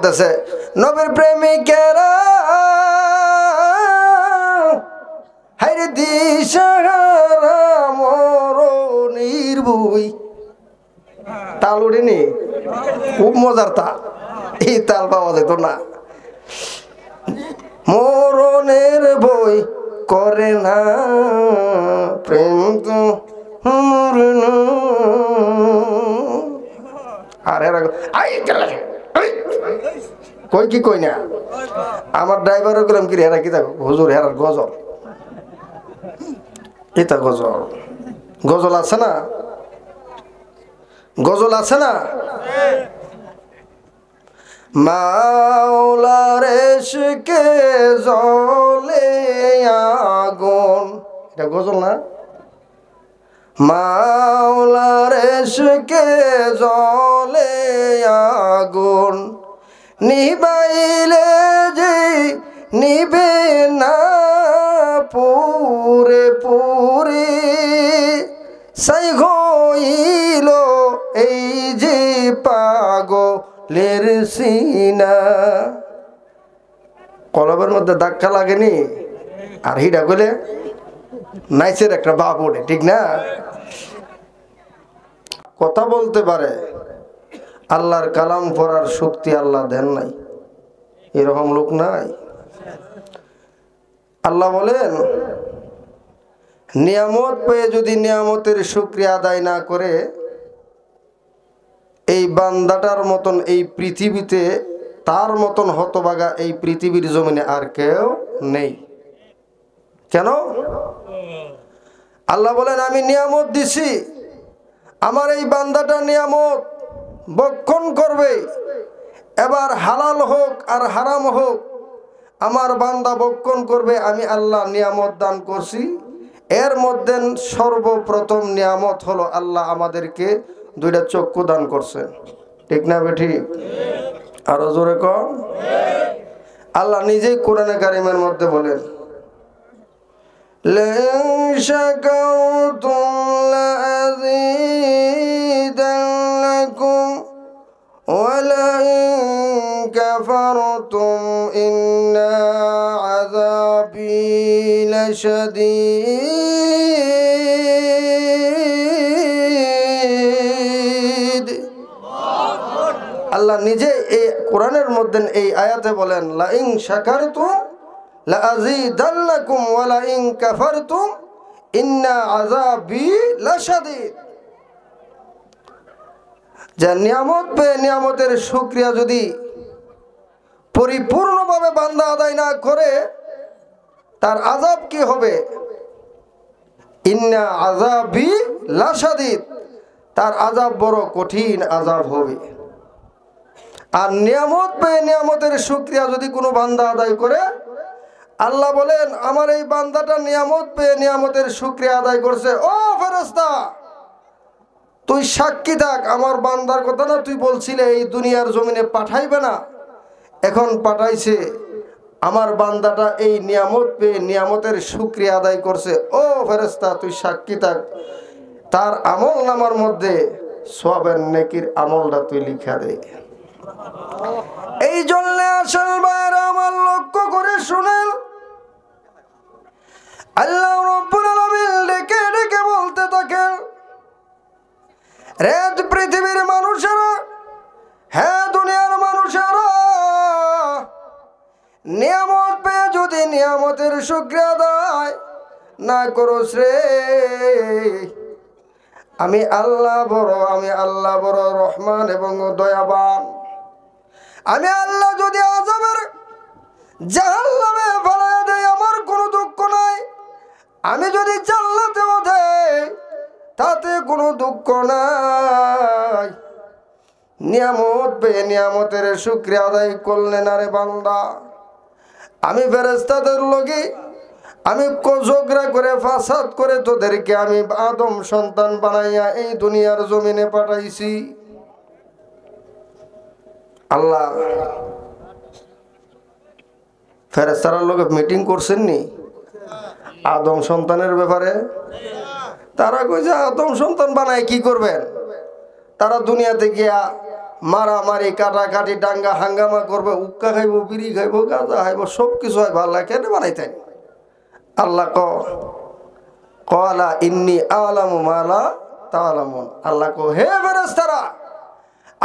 বলতেছে নবীর প্রেমিকেরা হাইরে দিশাহারা মরণের বই। তাল উঠেনি, খুব মজার তাল, এই তাল পাওয়া যেত না। মরণের বই করে না প্রেম তো মরণ। আর এরা কই কি কই না, আমার ড্রাইভারও গেলাম কি হেরা কি থাকো হুজুর হেরার গজল, এটা গজল, গজল আছে না, গজল আছে না। মাওলার ইশকে জ্বলে আগুন, এটা গজল না। মাওলার ইশকে জ্বলে আগুন, নিবাইলে যে নিবে না পুরে পুরে, সাই হইল এই যে পাগলের সিনা। কলবের মধ্যে ধাক্কা লাগেনি, আর হিডা কইলে নাইসের একটা বাপ ওঠে, ঠিক না? কথা বলতে পারে, আল্লাহর কালাম পড়ার শক্তি আল্লাহ দেন নাই, এরকম লোক নাই। আল্লাহ বলেন নিয়ামত পেয়ে যদি নিয়ামতের শুকরিয়া আদায় না করে, এই বান্দাটার মতন এই পৃথিবীতে তার মতন হতভাগা এই পৃথিবীর জমিনে আর কেউ নেই। কেন? আল্লাহ বলেন আমি নিয়ামত দিছি, আমার এই বান্দাটা নিয়ামত ভক্ষণ করবে, এবার হালাল হোক আর হারাম হোক আমার বান্দা ভক্ষণ করবে। আমি আল্লাহ নিয়ামত দান করছি, এর মধ্যে সর্বপ্রথম নিয়ামত হলো আল্লাহ আমাদেরকে দুইটা চক্ষু দান করছেন, ঠিক না বেঠি? আরো জোরে কম। আল্লাহ নিজেই কোরআনে কারিমের মধ্যে বলেন لئن شكرتم لأزيدنكم ولئن كفرتم إن عذابي لشديد। আল্লাহ নিজে এই কোরআনের মধ্যে এই আয়াতে বলেন লাইন শাকারতুম লাযীদান্নাকুম ওয়া লাইন কাফারতুম ইন্না আযাবি লাশাদীদ। যে নিয়ামত পেয়ে নিয়ামতের শুকরিয়া যদি পরিপূর্ণভাবে বান্দা আদায় না করে তার আযাব কি হবে? ইন্না আযাবি লাশাদীদ, তার আযাব বড় কঠিন আযাব হবে। আর নিয়ামত পেয়ে নিয়ামতের শুকরিয়া যদি কোনো বান্দা আদায় করে, আল্লাহ বলেন আমার এই বান্দাটা নিয়ামত পেয়ে নিয়ামতের শুকরিয়া আদায় করছে, ও ফেরেশতা তুই সাক্ষী থাক, আমার বান্দার কথা না তুই বলছিলে এই দুনিয়ার জমিনে পাঠাইবে না, এখন পাঠাইছে। আমার বান্দাটা এই নিয়ামত পেয়ে নিয়ামতের শুকরিয়া আদায় করছে, ও ফেরেশতা তুই সাক্ষী থাক, তার আমল নামার মধ্যে সওয়াবের নেকির আমলটা তুই লিখা দে। এই জন্য আসল ভাইরা আমার লক্ষ্য করে শুনেন, আল্লাহ রাব্বুল আলামিন ডেকে ডেকে বলতে থাকেন, রে পৃথিবীর মানুষেরা, হ্যাঁ দুনিয়ার মানুষেরা, নিয়ামত পেয়ে যদি নিয়ামতের শুকরিয়া আদায় না করোস রে, আমি আল্লাহ বড় রহমান এবং দয়াবান। আমি আল্লাহ যদি আযাবের জাহান্নামে ফেলায় দেই আমার কোনো দুঃখ নাই, আমি যদি জান্নাতেও দেই তাতে কোনো দুঃখ নাই। নিয়ামত পেয়ে নিয়ামতের শুকরিয়া আদায় করলে না রে বান্দা, আমি ফেরেশতাদের লগে আমি ঝগড়া করে ফাসাদ করে তোদেরকে আমি আদম সন্তান বানাইয়া এই দুনিয়ার জমিনে পাঠাইছি। আল্লাহ ফেরেশতার লগে মিটিং করছেন নি আদম সন্তানের ব্যাপারে? তারা কইছে আদম সন্তান বানায় কি করবেন? তারা দুনিয়াতে গিয়া মারামারি কাটাকাটি ডাঙ্গা হাঙ্গামা করবে, উক্কা খাইব, বিড়ি খাইব, গাঁজা খাইব, সব কিছু হয়। আল্লাহ কেন বানাইতেন? আল্লাহ কলা ইন্নি আলামু মালা তাআলামুন। আল্লাহ হে ফেরেশতারা,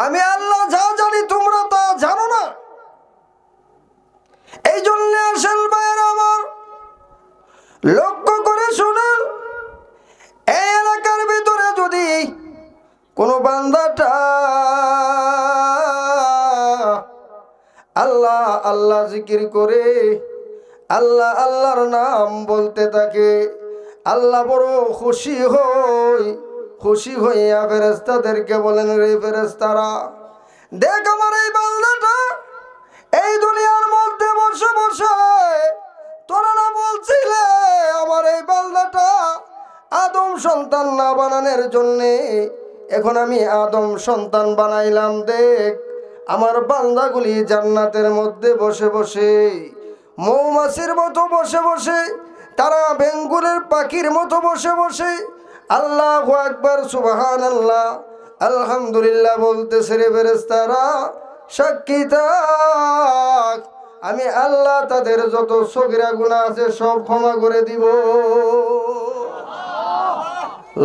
আমি আল্লাহ যা জানি তোমরা তা জানো না। এই জন্য আসল ভাইয়েরা আমার, লক্ষ্য করে শুনেন, এই এলাকার ভিতরে যদি কোন বান্দাটা আল্লাহ আল্লাহ জিকির করে, আল্লাহ আল্লাহর নাম বলতে থাকে, আল্লাহ বড় খুশি হইয়া ফেরেশতাদেরকে বলেন, রে ফেরেশতারা, দেখ আমার এই বান্দাটা এই দুনিয়ার মধ্যে বসে বসে তোরা না বলছিলে আমার এই বান্দাটা আদম সন্তান না বানানোর জন্যে, এখন আমি আদম সন্তান বানাইলাম। দেখ আমার বান্দাগুলি জান্নাতের মধ্যে বসে বসে, মৌমাছির মতো বসে বসে, তারা বেঙ্গুলের পাখির মতো বসে বসে আল্লাহু আকবার সুবহানাল্লাহ আলহামদুলিল্লাহ বলতেছে। রে ফেরেশতারা, সাক্ষী থাক, আমি আল্লাহ তাদের যত সগীরা গুনাহ আছে সব ক্ষমা করে দিব।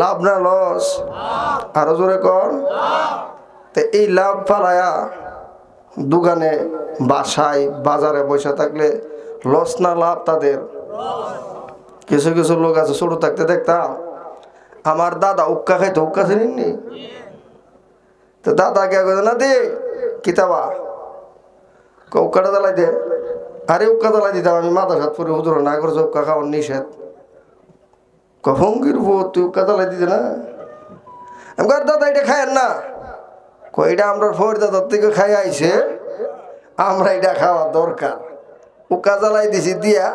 লাভ না লস? আরো জোরে কর। তো এই লাভ ফালায়া দোকানে, বাসায়, বাজারে বসে থাকলে লস না লাভ তাদের? কিছু কিছু লোক আছে, ছোট থাকতে দেখতাম আমার দাদা উক্কা খাইতো, উক্কা চিনি, তো দাদা কে না দে কিতাবা উক্কাটা জ্বালাই দে, আরে উক্কা জ্বালাই দিতাম আমি মাদ্রাসাত পড়ে, হুজুর না করছে উক্কা খাওয়ার নিষেধ। কফঙ্গির ভূত, তুই উক্কা জ্বালাই দিতে না? আমি দাদা এটা খায়েন না, এটা আমরা ফোর দাদার থেকে খাই আইছে, আমরা এটা খাওয়া দরকার। উক্কা জ্বালাই দিছি দিয়া,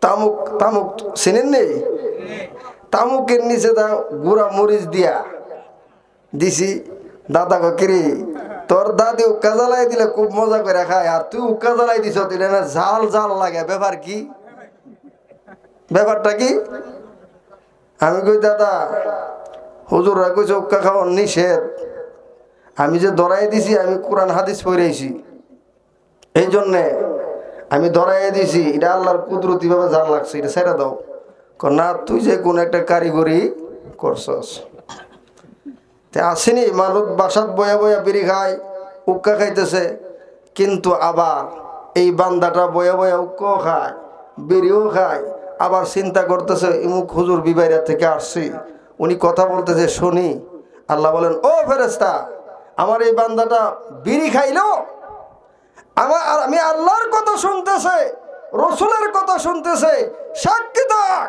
তামুক তামুক চিনেন নেই, তামুকের নিচে গুড়া মরিচ দিয়া দিছি। দাদা কিরি তোর দাদি উক্কা জ্বালাই দিলে খুব মজা করে খায়, আর তুই উক্কা জ্বালাই দিছ, এটা না ঝাল ঝাল লাগে, ব্যাপার কি? ব্যাপারটা কি? আমি কই দাদা হুজুররা কইছে উক্কা খাওয়ার নিষেধ, আমি যে ধরাই দিছি, আমি কোরআন হাদিস পড়েছি, এই জন্যে আমি ধরাই দিছি, এটা আল্লাহর কুদরতি ভাবে জাল লাগছে, এটা ছেড়ে দাও। না তুই যে কোন একটা কারিগরি করছস। আসেনি মানুষ বাসাত বয়া বয়া বিড়ি খায়, উক্কা খাইতেছে, কিন্তু আবার এই বান্দাটা বয়া বয়া উক্কাও খায়, বিড়িও খায়, আবার চিন্তা করতেছে ইমুক হুজুর বিবাইরা থেকে আসছি, উনি কথা বলতেছে শুনি। আল্লাহ বলেন, ও ফেরেশতা, আমার এই বান্দাটা বিড়ি খাইলো, আমি আল্লাহর কথা শুনতেছে, রসুলের কথা শুনতেছে, সাক্ষী থাক,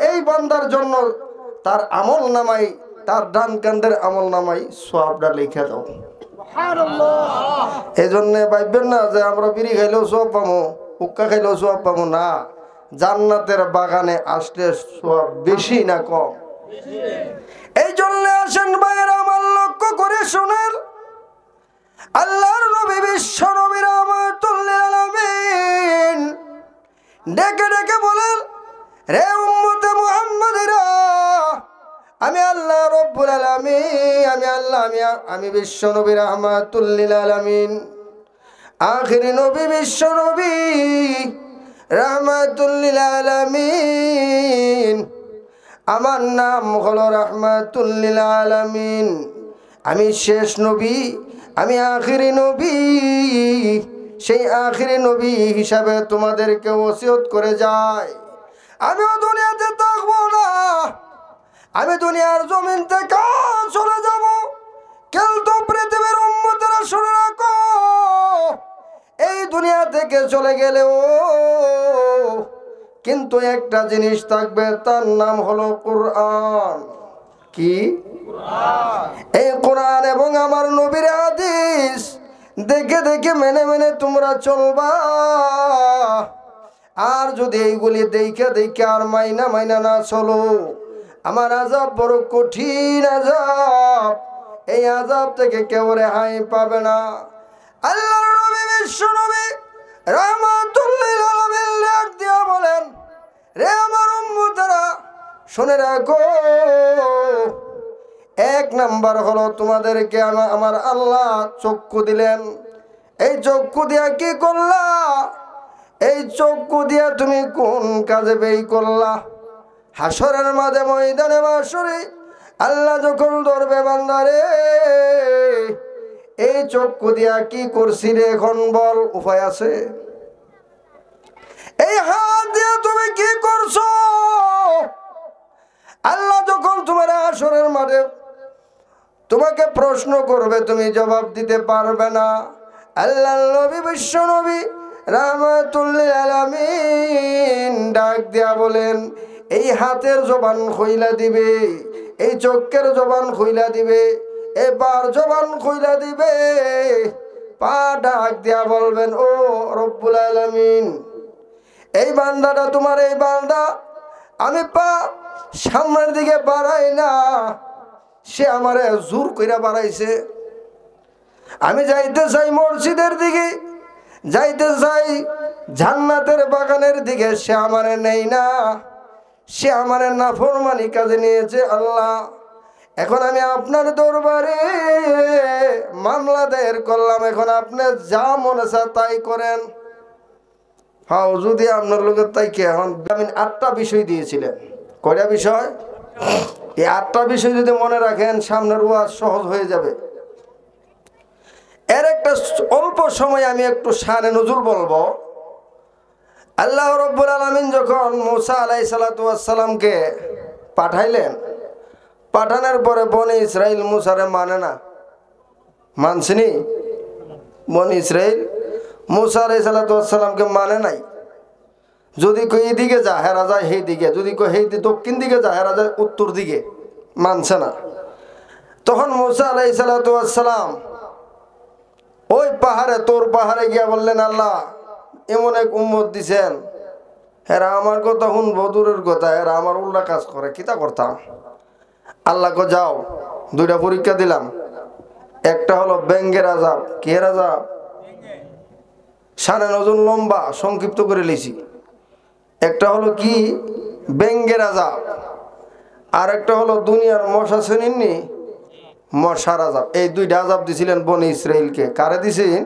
এই বান্দার জন্য তার আমল নামাই, তার ডান কান্দের আমল নামাই সওয়াবটা লিখে দাও। এই জন্য ভাববেন না যে আমরা বিড়ি খাইলেও সওয়াব পাবো, হুক্কা খাইলেও সওয়াব পাবো না। জান্নাতের বাগানে আসলে সওয়াব বেশি না কম? এই জন্য আসেন ভাইয়েরা আমার, লক্ষ্য করে শুনেন, আল্লাহর নবী বিশ্ব নবী রাহমাতুল লিল আলামিন ডেকে ডেকে বলেন, রে উম্মতে মুহাম্মাদিরা, আমি আল্লাহ রব্বুল আলামিন, আমি বিশ্ব নবী রাহমাতুল লিল আলামিন, আখিরি নবী বিশ্ব নবী রাহমাতুল লিল আলামিন, আমার নাম হলো রাহমাতুল লিল আলামিন, আমি শেষ নবী, আমি আখিরি নবী। সেই আখিরি নবী হিসাবে তোমাদেরকে ওসিয়ত করে যাই, আমিও দুনিয়াতে থাকবো না, আমি দুনিয়ার জমিন থেকে চলে যাব, কিন্তু পৃথিবীর উম্মতেরা শুনে রাখো, এই দুনিয়া থেকে চলে গেলেও কিন্তু একটা জিনিস থাকবে, তার নাম হলো কোরআন। কি? এই কোরআন এবং আমার নবীর হাদিস দেখে দেখে মেনে মেনে তোমরা চলবা। আর যদি এইগুলি দেখে দেখে আর মাইনা মাইনা না চলো, আমার আযাব বড় কঠিন আযাব, এই আযাব থেকে কেউ রেহাই পাবে না। আল্লাহর নবী বিশ্ব নবী রাহমাতুল লিল আলামিন ডাক দিয়া বলেন, রে আমার উম্মতেরা শুনে রাখো, এক নাম্বার হলো তোমাদেরকে আমার আল্লাহ চক্ষু দিলেন। এই চক্ষু দিয়া কি করলা? এই চক্ষু দিয়া তুমি কোন কাজে ব্যয় করলা? হাসরের মাঝে ময়দানে মাশরে আল্লাহ যখন ধরবে বান্দারে, এই চক্ষু দিয়া কি করছি রে এখন বল, উপায় আছে? এই হাত দিয়ে তুমি কি করছো? আল্লাহ যখন তোমার হাসরের মাঠে তোমাকে প্রশ্ন করবে, তুমি জবাব দিতে পারবে না। আল্লাহর নবী, বিশ্ব নবী রাহমাতুল্লিল আলামিন ডাক দিয়া বলেন, এই হাতের জবান খুইলা দিবে, এই চোখের জবান খুইলা দিবে, এবার জবান খুইলা দিবে। পা ডাক দিয়া বলবেন, ও রব্বুল আলামিন, এই বান্দাটা তোমার, এই বান্দা আমি পা সামনের দিকে বাড়াই না, সে আমারে জোর কইরা বাড়াইছে। আমি যাইতে চাই মসজিদের দিকে, যাইতে চাই জান্নাতের বাগানের দিকে, সে আমারে নেই না, সে আমারে নাফরমানি কাজে নিয়েছে। আল্লাহ, এখন আমি আপনার দরবারে মামলা দায়ের করলাম, এখন আপনি যা মনে চায় তাই করেন। হ্যাঁ, যদি আপনার লোকের তাই কে, এখন আমি 8টা বিষয় দিয়েছিলেন। কয়টা বিষয়? এই 8টা বিষয় যদি মনে রাখেন, সামনের ওয়াজ সহজ হয়ে যাবে। এর একটা অল্প সময় আমি একটু শানে নজুল বলবো। আল্লাহ রাব্বুল আলামিন যখন মূসা আলাইহিস সালাতু ওয়াস সালামকে পাঠাইলেন, পাঠানোর পরে বনি ইসরাইল মূসারে মানে না, মানছিনি? বনি ইসরাইল মূসা আলাইহিস সালাতু ওয়াস সালামকে মানে নাই। যদি কই এদিকে যা, হেরা যায় সেই দিকে, যদি কই সেই দক্ষিণ দিকে যা, হেরা যায় উত্তর দিকে, মানছে না। তখন মূসা আলাইহিস সালাতু ওয়াস সালাম ওই পাহাড়ে, তোর পাহাড়ে গিয়া বললেন, আল্লাহ এমন এক উম্মত দিছেন, এরা আমার কথা শুনবো দূরের কথা, এরা আমার উল্টা কাজ করে, কিতা করতাম? আল্লাহ কো যাও, 2টা পরীক্ষা দিলাম। একটা হলো ব্যাঙ্গের আযাব। কি আযাব? শানে নজুল লম্বা, সংক্ষিপ্ত করে লিছি। একটা হলো কি? ব্যাঙ্গের আযাব। আর একটা হলো দুনিয়ার মশা শ্রেণীর মশার আযাব। এই 2টা আযাব দিছিলেন বনি ইসরাইলকে। কারে দিছেন?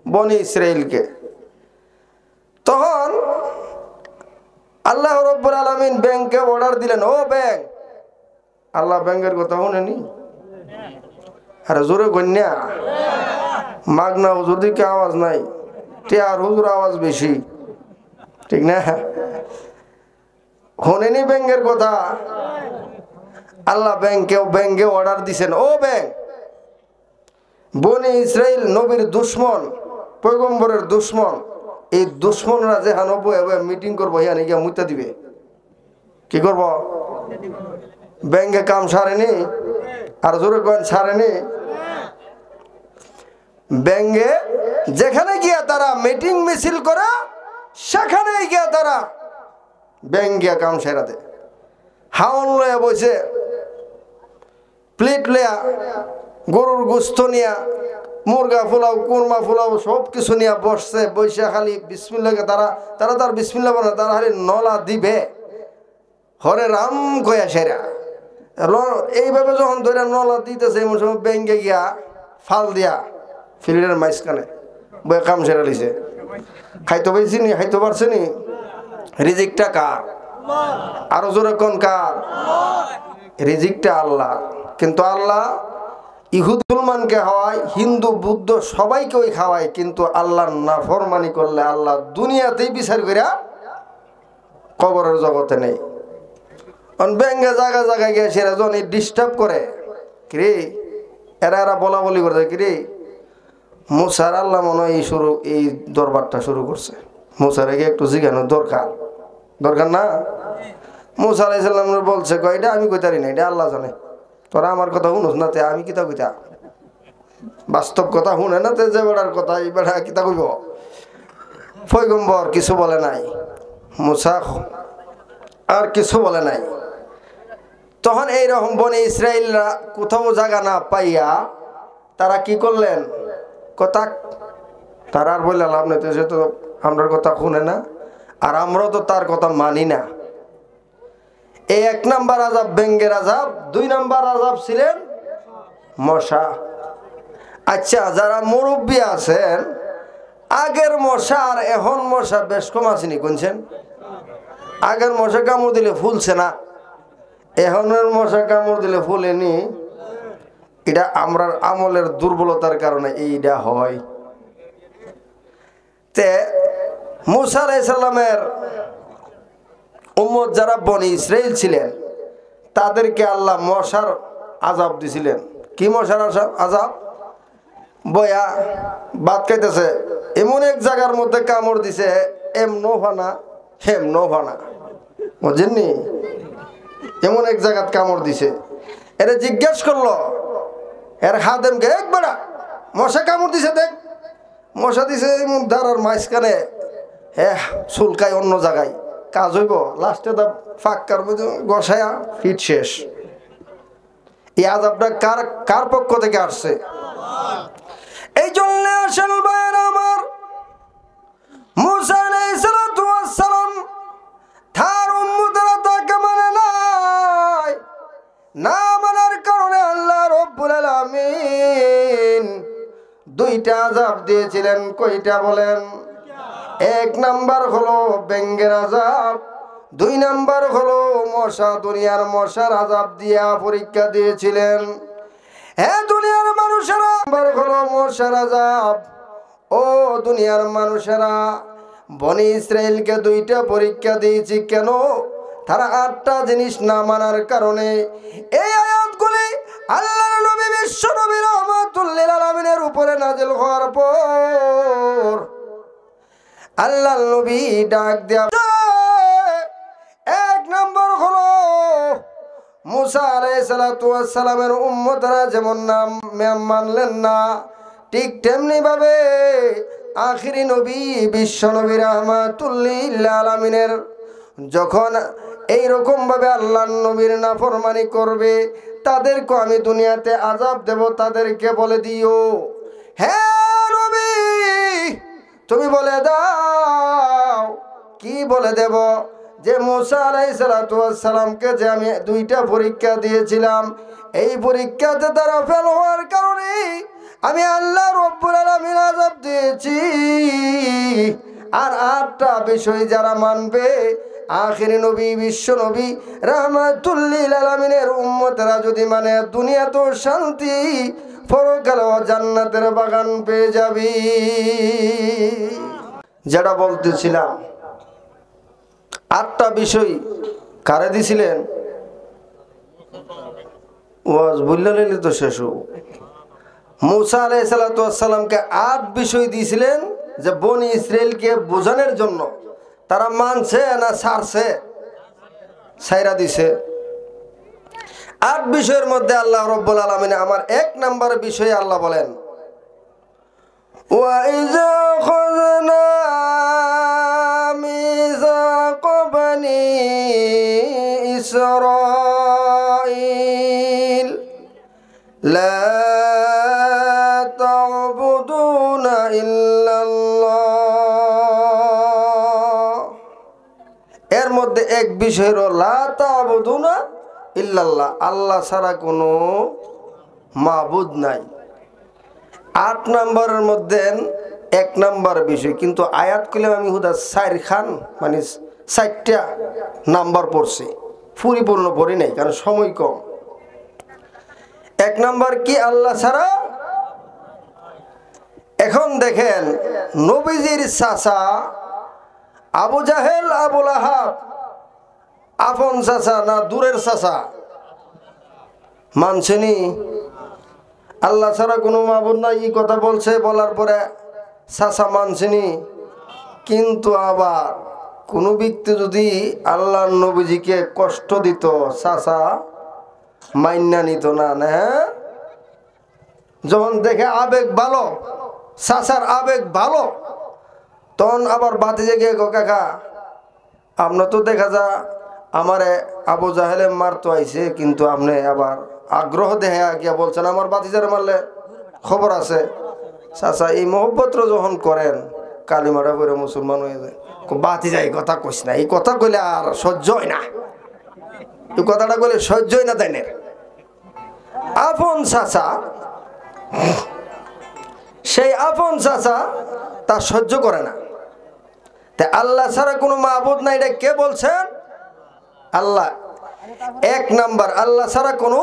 বনি ইসরাইলকে। তখন আল্লাহ রাব্বুল আলামিন ব্যাংকে অর্ডার দিলেন, ও ব্যাংক, আল্লাহ ব্যাংকের কথা শুনেনি? আরে জোরে কন্যা, মাগনা হুজুর দিকে আওয়াজ নাই, টিয়ার হুজুর আওয়াজ বেশি, ঠিক না? শুনেনি ব্যাংকের কথা? আল্লাহ ব্যাংকে অর্ডার দিছেন, ও ব্যাংক, বনি ইসরাইল নবীর দুশ্মন, পয়গম্বরের দুশ্মন, এই দুশ্মনরা যে হানবো মিটিং করবো, হিয়ানে গিয়া মুইতা দিবে। কি করব? ব্যাংকে কাম সারেনি? আর জোরে কয়েন সারেনি? ব্যাংকে যেখানে গিয়া তারা মিটিং মিছিল করে, সেখানে গিয়া তারা ব্যাংক গিয়া কাম সেরা দেয়। হাওন লয়া বসে, প্লেট লয়া, গরুর গোস্ত নিয়া, মুরগা ফুলাও, কুরমা ফুলাও, সব কিছু নিয়ে বসছে। বসে খালি বিসমিল্লাহকে তারা তার বিসমিল্লাহ বলে, তারা খালি নলা দিবে, হরে রাম কয়া সেরা। এইভাবে যখন ধরে নলা দিতেছে, এমন সময় ব্যাংকে গিয়া ফাল দিয়া ফিল্ডের মাঝখানে বয়ে কাম সেরা লিছে। খাইতে পাইছি নি? খাইতে পারছে নি? রিজিকটা কার? আরো জোরে কোন কার? রিজিকটা আল্লাহ। কিন্তু আল্লাহ ইহুদ মুসলমানকে খাওয়ায়, হিন্দু বৌদ্ধ সবাইকে ওই খাওয়ায়, কিন্তু আল্লাহর নাফরমানি করলে আল্লাহ দুনিয়াতেই বিচার করিয়া কবরের জগতে নেই। ব্যাঙ্গে জায়গা জায়গায় গিয়ে সেরা জন ডিস্টার্ব করে, কিরে এরা বলা বলি করে, কিরে মুসার আল্লাহ মনে হয় এই দরবারটা শুরু করছে, মুসার গিয়ে একটু জিজ্ঞানোর দরকার না? মুসা আলাইহিস সালাম বলছে, এটা আমি কইতারি না, এটা আল্লাহ জানে, তোরা আমার কথা শুনোস না, তে আমি কিতা কইতা? বাস্তব কথা শুনে না, তে যে বেড়ার কথা এই বেড়া কিতা কইব? পয়গম্বর কিছু বলে নাই, মুসা আর কিছু বলে নাই। তখন এইরকম বনে ইসরায়েলরা কোথাও জায়গা না পাইয়া তারা কি করলেন? কথা তারা আর বললেন লাভ নেই, সে তো আমরার কথা শুনে না, আর আমরাও তো তার কথা মানি না। এই 1 নাম্বার আযাব ব্যাঙের আযাব, 2 নাম্বার আযাব ছিলেন মশা। আচ্ছা, যারা মুরব্বী আছেন, আগের মশা আর এখন মশা বেশ কম আসেনি কোনছেন? আগের মশা কামড় দিলে ফুলছে না, এখনের মশা কামড় দিলে ফুলেনি। এটা আমরার আমলের দুর্বলতার কারণে এইটা হয়। তে মুসা আলাইহিস সালামের উম্মত যারা বনি ইসরাইল ছিলেন, তাদেরকে আল্লাহ মশার আযাব দিছিলেন। কি মশার আযাব? বয়া ভাত খাইতেছে, এমন এক জায়গার মধ্যে কামড় দিছে, এমনো ফানা হেমনো ফানা, বুঝেননি? এমন এক জায়গাত কামড় দিছে। এরা জিজ্ঞেস করলো এর খাদেমকে, এক বেড়া মশা কামড় দিছে, দেখ মশা দিছে এমন দাঁড়ার মাঝখানে, হ্যাঁ চুলকায় অন্য জায়গায়, কাজ হইব? লাস্টে দা ফাঁকার মধ্যে গসায়া ফিট শেষ। এই আযাবটা কার কার পক্ষ থেকে আসছে? এই জন্য আসল ভাইয়েরা আমার, মুসা আলাইহিস সালাম তার উম্মতরা তাকে মানে নাই, না মানার কারণে আল্লাহ রব্বুল আলামিন 2টা আযাব দিয়েছিলেন। কয়টা বলেন? 1 নাম্বার হলো ব্যাঙের আযাব, 2 নাম্বার হলো মশা, দুনিয়ার মশার আযাব দিয়া পরীক্ষা দিয়েছিলেন। হ্যাঁ দুনিয়ার মানুষেরা, নাম্বার হলো মশার আযাব। ও দুনিয়ার মানুষেরা, বনি ইসরাইলকে 2টা পরীক্ষা দিয়েছি। কেন? তারা 8টা জিনিস না মানার কারণে। এই আয়াতগুলি আল্লাহর নবী বিশ্ব নবী রাহমাতুল লিল আলামিনের উপরে নাযিল হওয়ার পর আল্লাহর নবী ডাক দেয়া, 1 নম্বর হলো মুসা আলাইহিস সালামের উম্মতরা যেমন নাম মানলেন না, ঠিক তেমনি ভাবে আখিরি নবী বিশ্ব নবী রাহমাতুল লিল আলামিনের যখন এইরকম ভাবে আল্লাহর নবীর নাফরমানি করবে, তাদেরকে আমি দুনিয়াতে আযাব দেব। তাদেরকে বলে দিও, হে নবী তুমি বলে দাও। কি বলে দেব? যে মুসা আলাইহিস সালামকে যে আমি 2টা পরীক্ষা দিয়েছিলাম, এই পরীক্ষাতে তারা ফেল হওয়ার কারণে আমি আল্লাহ রব্বুল আলামিন আযাব দিয়েছি। আর 8টা বিষয় যারা মানবে, আখিরি নবী বিশ্ব নবী রাহমাতুল লিল আলামিনের উম্মতরা যদি মানে, দুনিয়াতেও শান্তি, পরকালেও জান্নাতের বাগান পেয়ে যাবি। যেটা বলতেছিলাম, 8টা বিষয় কারে দিছিলেন? ওয়াজ বললে তো শেষ। মুসা আলাইহিস সালামকে 8 বিষয় দিয়েছিলেন যে বনি ইসরাইলকে বোঝানোর জন্য। তারা মানছে না ছাড়ছে? ছাইরা দিছে। 8 বিষয়ের মধ্যে আল্লাহ রব্বুল আলামিন আমার 1 নাম্বার বিষয়ে আল্লাহ বলেন, ওয়াইযা খাযনা মিযাক বনি ইসরাঈল লা তা'বুদুনা ইল্লাল্লাহ। এর মধ্যে এক বিষয় হলো লা তা'বুদুনা ইল্লাল্লাহ, আল্লাহ ছাড়া কোনো মাবুদ নাই। 8 নম্বরের মধ্যে 1 নম্বর বিষয়, কিন্তু আয়াত করলে আমি হুদা 4 খান মানে 4টা নাম্বার পড়ছি, পরিপূর্ণ পড়ি নাই কারণ সময় কম। 1 নম্বর কি? আল্লাহ ছাড়া। এখন দেখেন, নবীজির চাচা আবু জাহেল, আবু লাহাব আপন চাচা না দূরের চাচা? মানছেনি আল্লাহ ছাড়া কোনো মাবুদ নাই, এই কথা বলছে, বলার পরে চাচা মানছেনি। কিন্তু আবার কোনো ব্যক্তি যদি আল্লাহর নবীজিকে কষ্ট দিত, চাচা মাইন্না নিত না। হ্যাঁ, যখন দেখে আবেগ ভালো, চাচার আবেগ ভালো, তখন আবার বাতিজে গিয়ে গো কাকা আপনার তো দেখা যা আমারে আবু জাহেলে মারতো আইছে, কিন্তু আপনি আবার আগ্রহ দেখে গিয়া বলছেন আমার বাতিজারে মারলে খবর আছে। চাচা এই মহব্বত যখন করেন, কালিমাটা করে মুসলমান হয়ে যায়। বাতিজা এই কথা কইস না, এই কথা কইলে আর সহ্য হয় না। এই কথাটা বলে সহ্যই না তাই আপন চাচা, সেই আপন চাচা তা সহ্য করে না। তাই আল্লাহ ছাড়া কোনো মাবুদ নাই, এটা কে বলছেন? আল্লাহ। এক নাম্বার, আল্লাহ ছাড়া কোনো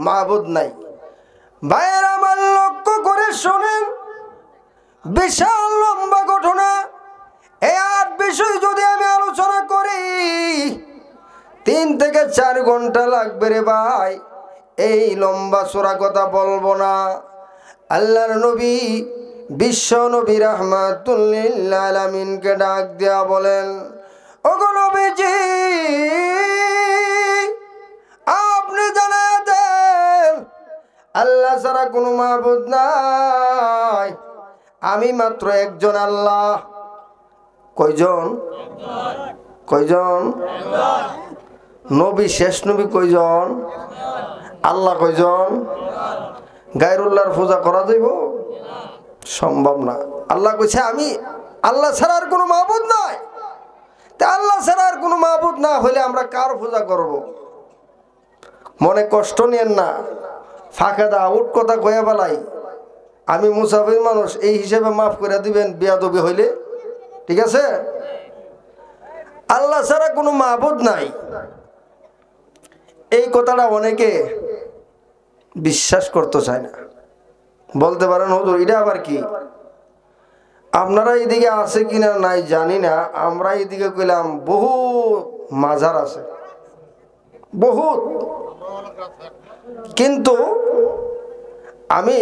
মাবুদ নাই। ভাইয়ের আমার লক্ষ্য করে শোনেন, বিশাল লম্বা ঘটনা। এই 8 বিষয় যদি আমি আলোচনা করি 3 থেকে 4 ঘন্টা লাগবে রে ভাই। এই লম্বা সূরা কথা বলবো না। আল্লাহর নবী বিশ্ব নবী রাহমাতুল লিল আলামিনকে ডাক দেয়া বলেন, ওগো নবীজি আপনি জানায় দেন আল্লাহ ছাড়া কোনো মাবুদ নাই, আমি মাত্র একজন আল্লাহ। কয়জন? কয়জন? নবী শেষ নবী কয়জন? আল্লাহ কয়জন? গায়রুল্লাহর পূজা করা যাইব? সম্ভব না। আল্লাহ কইছে আমি আল্লাহ ছাড়া আর কোনো মাবুদ নাই। তা আল্লাহ ছাড়া আর কোনো মাবুদ না হইলে আমরা কার পূজা করব? মনে কষ্ট নিয়েন না, ফাঁকা দা আউট কথা কয়া বেলাই। আমি মুসাফির মানুষ, এই হিসেবে মাফ করে দিবেন বেয়াদবি হইলে, ঠিক আছে? আল্লাহ ছাড়া কোনো মাবুদ নাই, এই কথাটা অনেকে বিশ্বাস করতে চায় না। বলতে পারেন হুজুর এটা আবার কি? আপনারা এদিকে আছে কিনা নাই জানি না, আমরা এদিকে কইলাম বহু মাজার আছে, বহুত। কিন্তু আমি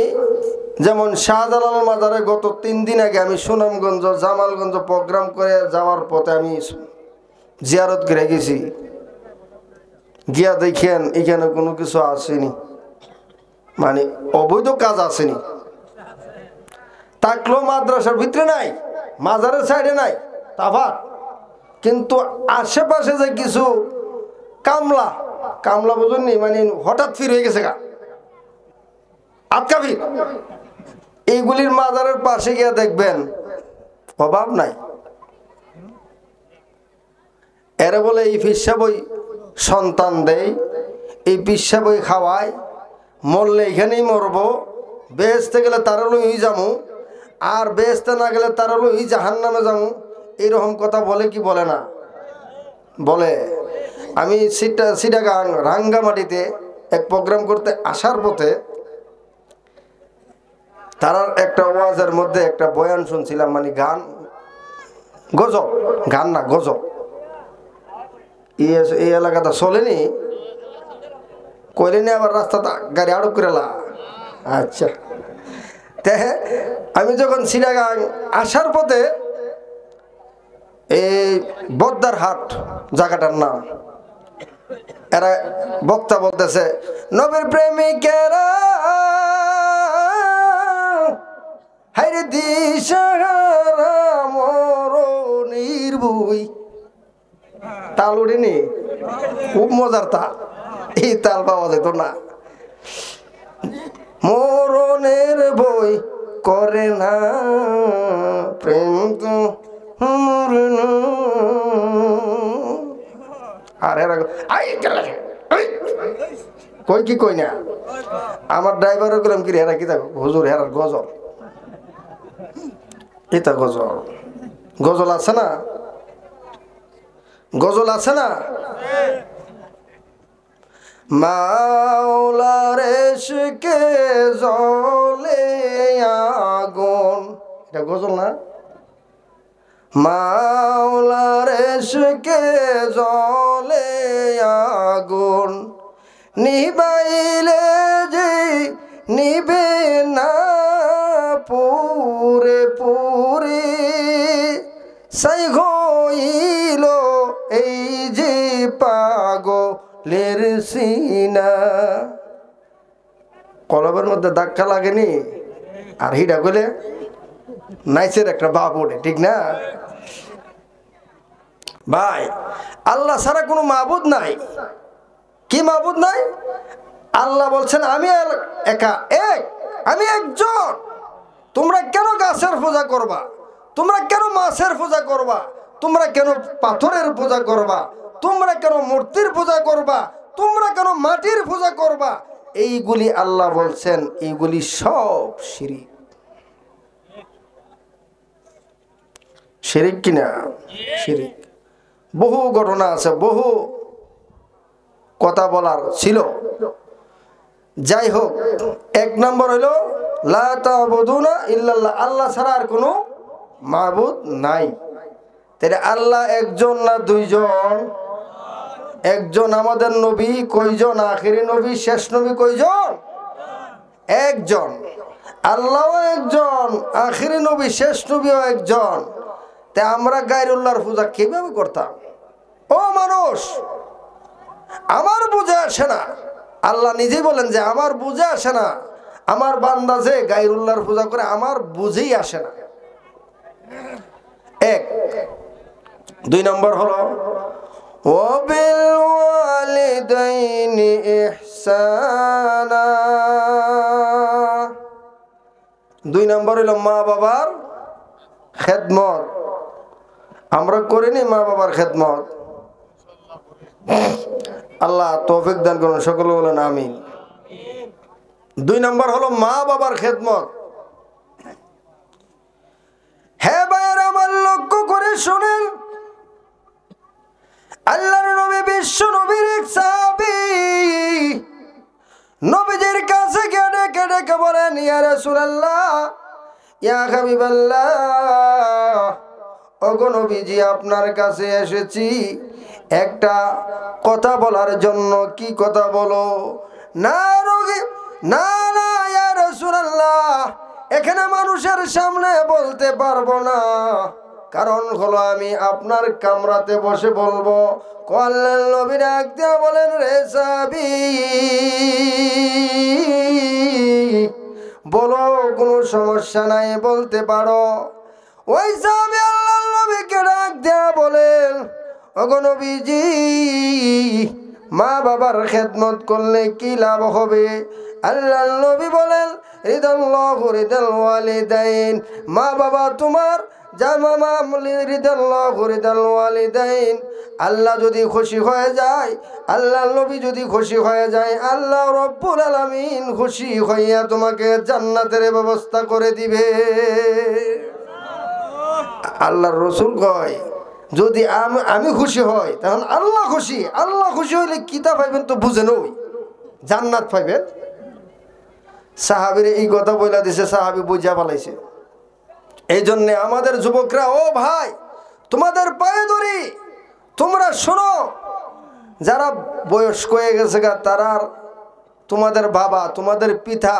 যেমন শাহজালাল মাজারে গত 3 দিন আগে আমি সুনামগঞ্জ জামালগঞ্জ প্রোগ্রাম করে যাওয়ার পথে আমি জিয়ারত করে গেছি। গিয়া দেখেন এখানে কোনো কিছু আসেনি, মানে অবৈধ কাজ আসেনি। তাকলো মাদ্রাসার ভিতরে নাই, মাজারের সাইডে নাই তাফা, কিন্তু আশেপাশে যে কিছু কামলা কামলা বুঝুননি, মানে হঠাৎ ফির হয়ে গেছে গা আটকা ভিড়, এইগুলির মাজারের পাশে গিয়ে দেখবেন অভাব নাই। এরা বলে এই পিসা বই সন্তান দেয়, এই পিসা বই খাওয়ায়, মরলে এখানেই মরবো, বেহেশতে গেলে তারা লই যামু, আর বেহেশতে না গেলে তারা লই জাহান্নামে যামু। এইরকম কথা বলে কি বলে না? বলে। আমি চিটাগাং রাঙ্গামাটিতে এক প্রোগ্রাম করতে আসার পথে তারার একটা ওয়াজের মধ্যে একটা বয়ান শুনছিলাম, মানে গান, গজল, গান না গজল। এই এলাকাটা চলেনি, কইলেনি আবার রাস্তাটা গাড়ি আড়ক করে লা। আচ্ছা, আমি যখন চিটাগাং আসার পথে এই বদ্দার হাট জায়গাটার নাম, এরা বক্তা বলতেছে নবীর প্রেমিকেরা হাইরে দিশাহারা মরণের বই। তাল উঠেনি, খুব মজার তাল, এই তাল পাওয়া যেত না। মরণের বই করে না প্রেম তো মরণ। আর এরা কই কি কই না, আমার ড্রাইভারও গেলাম কি হেরা কি থাকো হুজুর হেরার গজল, এটা গজল। গজল আছে না? গজল আছে না? মাওলার ইশকে জ্বলে আগুন, এটা গজল না? মাওলার ইশকে জ্বলে আগুন, নিবাইলে যে নিবে না পুরে পুরে, সাই হইল এই যে পাগলের সিনা। কলবের মধ্যে ধাক্কা লাগেনি, আর হিডা গলে নাইসের একটা বাপ ওঠে, ঠিক না ভাই? আল্লাহ ছাড়া কোনো মাবুদ নাই। কি মাবুদ নাই? আল্লাহ বলছেন আমি একা, এক, আমি একজন। তোমরা কেন গাছের পূজা করবা? তোমরা কেন মাছের পূজা করবা? তোমরা কেন পাথরের পূজা করবা? তোমরা কেন মূর্তির পূজা করবা? তোমরা কেন মাটির পূজা করবা? এইগুলি আল্লাহ বলছেন এইগুলি সব শিরিক। শিরিক কিনা? শিরিক। বহু ঘটনা আছে, বহু কথা বলার ছিল। যাই হোক, এক নম্বর হইল লা তা'বুদুনা ইল্লাল্লাহ, আল্লাহ ছাড়া আর কোনো মাবুদ নাই। তাহলে আল্লাহ একজন না দুইজন? একজন। আমাদের নবী কয়জন? আখেরি নবী, শেষ নবী কয়জন? একজন। আল্লাহও একজন, আখেরি নবী, শেষ নবীও একজন। তা আমরা গায়রুল্লাহর পূজা কিভাবে করতাম? ও মানুষ, আমার বুঝে আসে না। আল্লাহ নিজেই বলেন যে আমার বুঝে আসে না, আমার বান্দা যে গায়রুল্লাহর পূজা করে আমার বুঝেই আসে না। এক। দুই নম্বর হলো ওয়াবিল ওয়ালিদাইনি ইহসানা। দুই নম্বর হলো মা বাবার খেদমত। আমরা করিনি মা বাবার খেদমত? আল্লাহ তৌফিক দান করুন, সকলে বলেন আমিন। দুই নম্বর হলো মা বাবার খেদমত। হে ভাইয়ের আমার, লক্ষ্য করে শুনেন, আল্লাহর নবী বিশ্ব নবীর এক সাহাবী নবীজির কাছে গিয়ে ডেকে ডেকে বলেন, ইয়া রাসূলুল্লাহ, ইয়া হাবিবাল্লাহ, ওগো নবীজি, আপনার কাছে এসেছি একটা কথা বলার জন্য। কি কথা বলো? না রোগী, না না ইয়া রাসূলুল্লাহ, এখানে মানুষের সামনে বলতে পারবো না, কারণ হলো আমি আপনার কামরাতে বসে বলবো। কল্যাণ নবী ডাক দিয়ে বলেন, রে সাহাবী, বলো, কোনো সমস্যা নাই, বলতে পারো। ওই সাহাবী আল্লাহর নবীকে ডাক দিয়ে বলেন, ওগো নবীজি, মা বাবার খেদমত করলে কি লাভ হবে? আল্লাহর নবী বলেন, রিদাল্লাহু রিদাল ওয়ালিদাইন, মা বাবা তোমার আল্লাহ যদি খুশি হয়ে যায়, আল্লাহর নবী যদি খুশি হয়ে যায়, আল্লাহ রব্বুল আলামিন খুশি হইয়া তোমাকে জান্নাতের ব্যবস্থা করে দিবে। আল্লাহর রাসূল কয়, যদি আমি খুশি হই তখন আল্লাহ খুশি। আল্লাহ খুশি হইলে কিতা পাইবেন তো বুঝেন, ওই জান্নাত পাইবেন। সাহাবীর এই কথা বইলা দিছে, সাহাবী বুঝা পালাইছে। এই জন্যে আমাদের যুবকরা, ও ভাই, তোমাদের পায়ে ধরি, তোমরা শোনো, যারা বয়স্ক হয়ে গেছে গা, তারা তোমাদের বাবা, তোমাদের পিতা,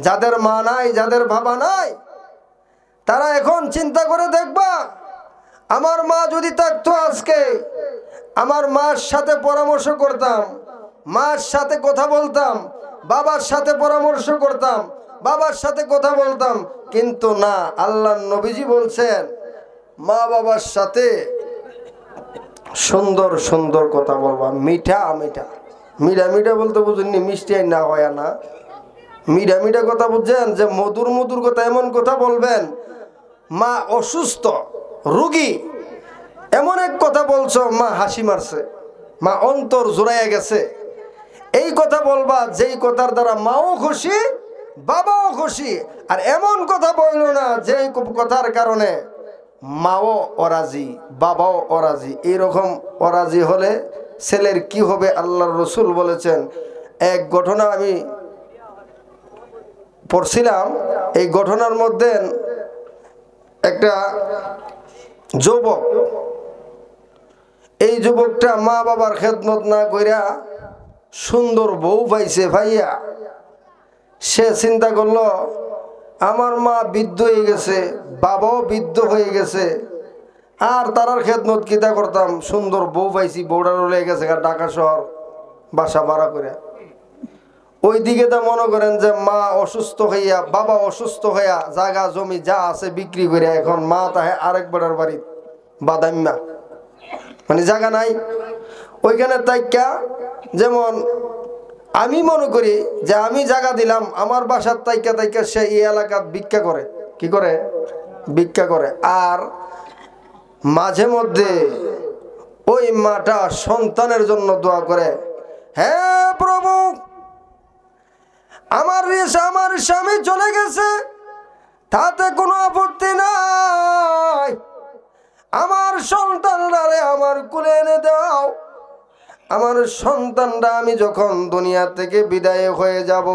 যাদের মা নাই, যাদের বাবা নাই, তারা এখন চিন্তা করে দেখবা, আমার মা যদি থাকতো আজকে, আমার মার সাথে পরামর্শ করতাম, মার সাথে কথা বলতাম, বাবার সাথে পরামর্শ করতাম, বাবার সাথে কথা বলতাম। কিন্তু না, আল্লাহর নবীজি বলছেন মা বাবার সাথে সুন্দর সুন্দর কথা বলবা, মিঠা মিঠা। মিঠা মিঠা বলতে বুঝেননি মিষ্টি না হয় না, মিঠা মিঠা কথা বুঝছেন, যে মধুর মধুর কথা, এমন কথা বলবেন। মা অসুস্থ, রুগী, এমন এক কথা বলছো, মা হাসি মারছে, মা অন্তর জোড়াইয়া গেছে। এই কথা বলবা যেই কথার দ্বারা মাও খুশি, বাবাও খুশি। আর এমন কথা বললো না যেই কথার কারণে মাও অরাজি, বাবাও অরাজি। এইরকম অরাজি হলে ছেলের কি হবে? আল্লাহর রাসূল বলেছেন। এক ঘটনা আমি পড়ছিলাম, এই ঘটনার মধ্যে একটা যুবক, এই যুবকটা মা বাবার খেদমত না কইরা সুন্দর বউ পাইছে ভাইয়া। সে চিন্তা করলো, আমার মা বৃদ্ধ হয়ে গেছে, বাবাও বৃদ্ধ হয়ে গেছে, আর তারার খেদমত কিতা করতাম, সুন্দর বউ পাইছি, বউটা রয়ে গেছে ঢাকা শহর বাসা ভাড়া করে। ওই দিকে তা মনে করেন যে মা অসুস্থ হইয়া, বাবা অসুস্থ হইয়া, জায়গা জমি যা আছে বিক্রি করে এখন মা তাহে আরেক বেড়ার বাড়ি বাদাম্মা, মানে জায়গা নাই ওইখানে তাইকা। যেমন আমি মনে করি যে আমি জায়গা দিলাম, আমার বাসার তাইকা তাইকা সে এই এলাকাত ভিক্ষা করে। কি করে? ভিক্ষা করে। আর মাঝে মধ্যে ওই মাটা সন্তানের জন্য দোয়া করে, হে প্রভু, আমার স্বামী চলে গেছে, তাতে কোনো আপত্তি নাই, আমার সন্তানরা আমার কোলে এনে দাও। আমার সন্তানরা আমি যখন দুনিয়া থেকে বিদায় হয়ে যাব,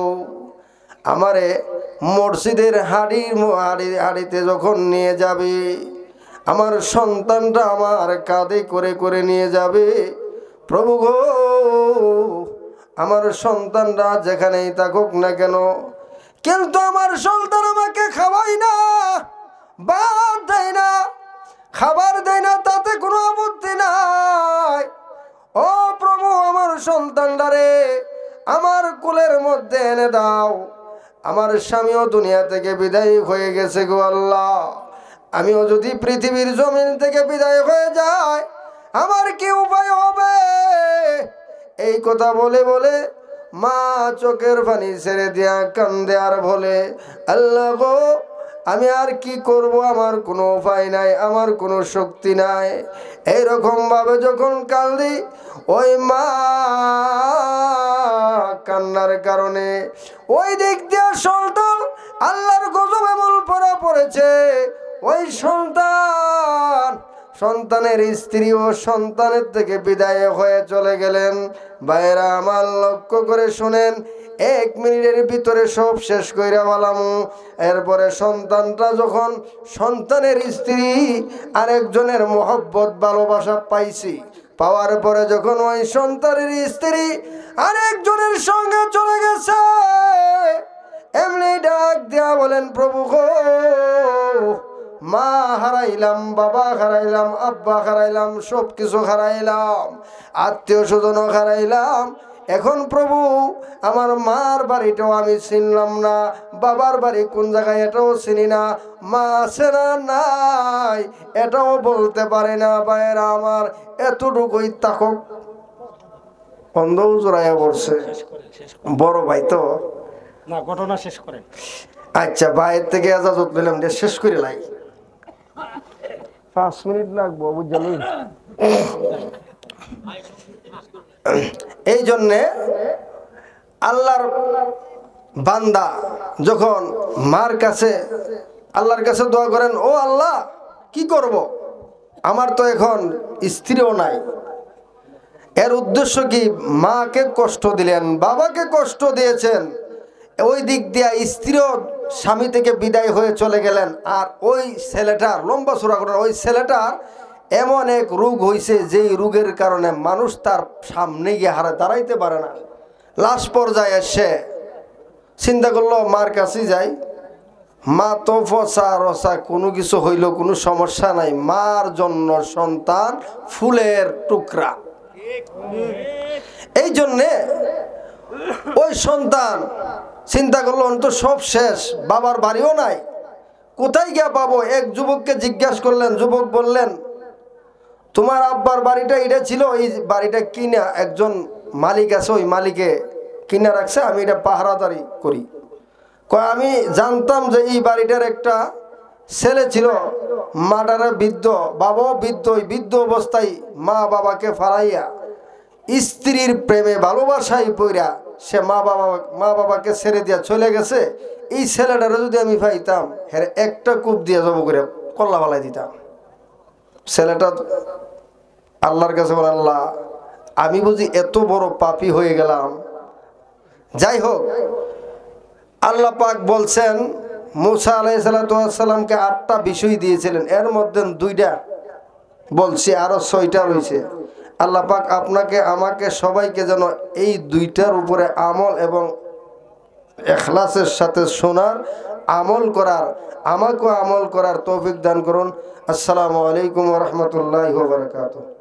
আমারে মসজিদের হাড়িতে যখন নিয়ে যাবে, আমার সন্তানরা আমার কাঁধে করে করে নিয়ে যাবে। প্রভু গো, আমার সন্তানরা যেখানেই থাকুক না কেন, কিন্তু আমার সন্তান আমাকে খাওয়াই না, ভাত দেয় না, খাবার দেয় না, তাতে কোনো আপত্তি নাই। ও প্রভু, আমার সন্তানটারে আমার কোলের মধ্যে এনে দাও। আমার স্বামীও দুনিয়া থেকে বিদায় হয়ে গেছে গো আল্লাহ, আমিও যদি পৃথিবীর জমিন থেকে বিদায় হয়ে যায়, আমার কি উপায় হবে? এই কথা বলে বলে মা চোখের পানি ছেড়ে দিয়া কান্দে আর বলে, আল্লাহ গো, আমি আর কি করব, আমার কোনো উপায় নাই, আমার কোনো শক্তি নাই। এইরকম ভাবে যখন কান্দি, ওই মা কান্নার কারণে ওই দিক দিয়ে সন্তান আল্লাহর গজব এমন পড়েছে। ওই সন্তানের স্ত্রী ও সন্তানের থেকে বিদায় হয়ে চলে গেলেন। ভাইরা আমার, লক্ষ্য করে শুনেন, 1 মিনিটের ভিতরে সব শেষ কইরা বলাম। এরপরে সন্তানের স্ত্রী আরেকজনের মহব্বত ভালোবাসা পাইছি, পাওয়ার পরে যখন ওই সন্তানের স্ত্রী আরেকজনের সঙ্গে চলে গেছে, এমনি ডাক দেয়া বলেন, প্রভু গো, মা হারাইলাম, বাবা হারাইলাম, আব্বা হারাইলাম, সব কিছু হারাইলাম, আত্মীয় স্বজনও হারাইলাম। এখন প্রভু, আমার মার বাড়িটাও আমি চিনলাম না, বাবার বাড়ি কোন জায়গায় এটাও চিনি না, মা আছে না নাই এটাও বলতে পারে না। ভাইয়েরা আমার, এতটুকুই থাকুক, বন্ধও জোড়াইয়া পড়ছে। বড় ভাই তো না, ঘটনা শেষ করেন। আচ্ছা, ভাইয়ের থেকে এজাজত নিলাম যে শেষ করে লাই, 5 মিনিট লাগবো বুঝলি। এই জন্যে আল্লাহর বান্দা যখন মার কাছে, আল্লাহর কাছে দোয়া করেন, ও আল্লাহ, কি করব, আমার তো এখন স্ত্রীও নাই। এর উদ্দেশ্য কি? মাকে কষ্ট দিলেন, বাবাকে কষ্ট দিয়েছেন, ওই দিক দিয়া স্ত্রীও স্বামী থেকে বিদায় হয়ে চলে গেলেন। আর ওই ছেলেটার, লম্বা চূড়া করেন, ওই ছেলেটার এমন এক রোগ হয়েছে, যেই রোগের কারণে মানুষ তার সামনে গিয়ে দাঁড়াইতে পারে না। লাশ পর্যায়ে সে চিন্তা করলো মার কাছে যাই, মা তো ফসা রসা, কোনো কিছু হইল কোনো সমস্যা নাই, মার জন্য সন্তান ফুলের টুকরা। এই জন্যে ওই সন্তান চিন্তা করলো, তো সব শেষ, বাবার বাড়িও নাই, কোথায় গিয়া পাবো? এক যুবককে জিজ্ঞাসা করলেন, যুবক বললেন, তোমার আব্বার বাড়িটা এটা ছিল, এই বাড়িটা কিনা একজন মালিক আছে, ওই মালিকে কিনা রাখছে, আমি এটা পাহারাদারি করি। কয়, আমি জানতাম যে এই বাড়িটার একটা ছেলে ছিল, মাটারে বৃদ্ধ, বাবাও বৃদ্ধ, ওই বৃদ্ধ অবস্থায় মা বাবাকে ফারাইয়া স্ত্রীর প্রেমে ভালোবাসায় পইরা সে মা বাবাকে ছেড়ে দিয়া চলে গেছে। এই ছেলেটারে যদি আমি পাইতাম, হ্যাঁ একটা কূপ দিয়ে জব করে কল্লা ফালাই দিতাম। ছেলেটা আল্লাহর কাছে বলে, আল্লাহ, আমি বুঝি এত বড় পাপী হয়ে গেলাম। যাই হোক, আল্লাহ পাক বলছেন, মুসা আলাইহিসসালামকে 8টা বিষয় দিয়েছিলেন, এর মধ্যে 2টা বলছি, আরো 6টা রয়েছে। আল্লাহ পাক আপনাকে, আমাকে, সবাইকে যেন এই 2টার উপরে আমল এবং ইখলাসের সাথে শোনার, আমল করার, আমাকেও আমল করার তৌফিক দান করুন। আসসালামু আলাইকুম ওয়া রাহমাতুল্লাহি ওয়া বারাকাতুহু।